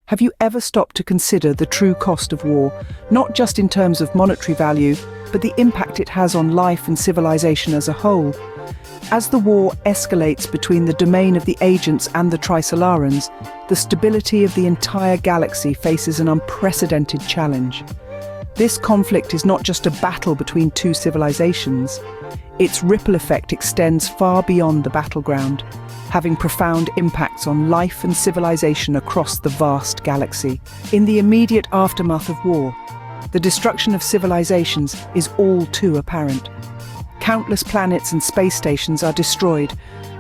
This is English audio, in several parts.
Have you ever stopped to consider the true cost of war, not just in terms of monetary value, but the impact it has on life and civilization as a whole? As the war escalates between the domain of the agents and the Trisolarans, the stability of the entire galaxy faces an unprecedented challenge. This conflict is not just a battle between two civilizations. Its ripple effect extends far beyond the battleground, having profound impacts on life and civilization across the vast galaxy. In the immediate aftermath of war, the destruction of civilizations is all too apparent. Countless planets and space stations are destroyed,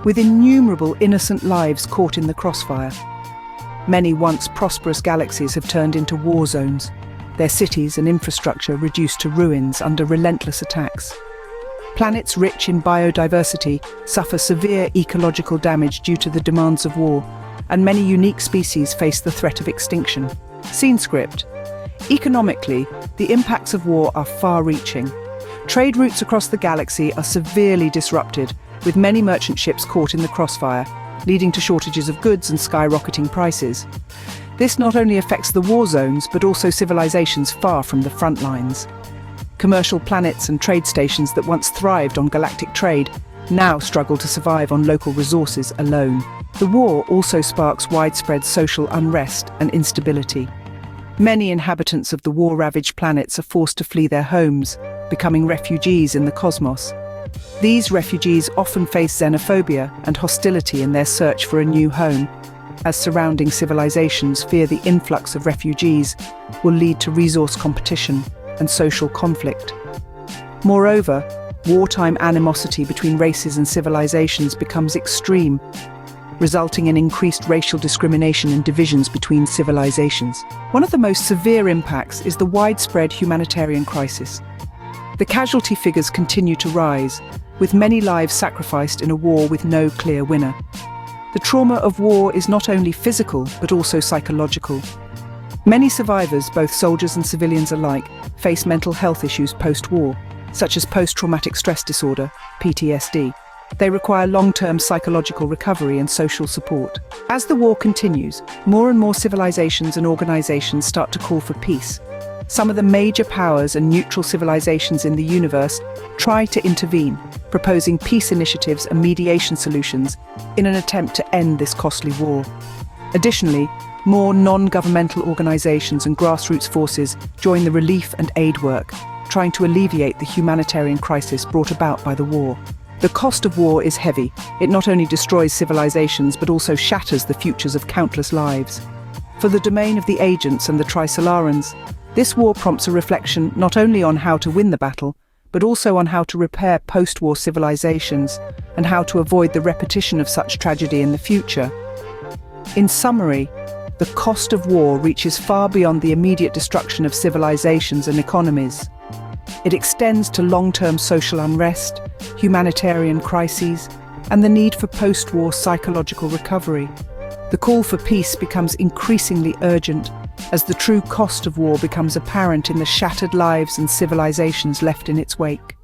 with innumerable innocent lives caught in the crossfire. Many once prosperous galaxies have turned into war zones, their cities and infrastructure reduced to ruins under relentless attacks. Planets rich in biodiversity suffer severe ecological damage due to the demands of war, and many unique species face the threat of extinction. Scene script. Economically, the impacts of war are far-reaching. Trade routes across the galaxy are severely disrupted, with many merchant ships caught in the crossfire, leading to shortages of goods and skyrocketing prices. This not only affects the war zones, but also civilizations far from the front lines. Commercial planets and trade stations that once thrived on galactic trade now struggle to survive on local resources alone. The war also sparks widespread social unrest and instability. Many inhabitants of the war-ravaged planets are forced to flee their homes, becoming refugees in the cosmos. These refugees often face xenophobia and hostility in their search for a new home, as surrounding civilizations fear the influx of refugees will lead to resource competition and social conflict. Moreover, wartime animosity between races and civilizations becomes extreme, resulting in increased racial discrimination and divisions between civilizations. One of the most severe impacts is the widespread humanitarian crisis. The casualty figures continue to rise, with many lives sacrificed in a war with no clear winner. The trauma of war is not only physical, but also psychological. Many survivors, both soldiers and civilians alike, face mental health issues post-war, such as post-traumatic stress disorder, PTSD. They require long-term psychological recovery and social support. As the war continues, more and more civilizations and organizations start to call for peace. Some of the major powers and neutral civilizations in the universe try to intervene, proposing peace initiatives and mediation solutions in an attempt to end this costly war. Additionally, more non-governmental organizations and grassroots forces join the relief and aid work, trying to alleviate the humanitarian crisis brought about by the war. The cost of war is heavy. It not only destroys civilizations, but also shatters the futures of countless lives. For the domain of the agents and the Trisolarans, this war prompts a reflection not only on how to win the battle, but also on how to repair post-war civilizations and how to avoid the repetition of such tragedy in the future. In summary, the cost of war reaches far beyond the immediate destruction of civilizations and economies. It extends to long-term social unrest, humanitarian crises, and the need for post-war psychological recovery. The call for peace becomes increasingly urgent as the true cost of war becomes apparent in the shattered lives and civilizations left in its wake.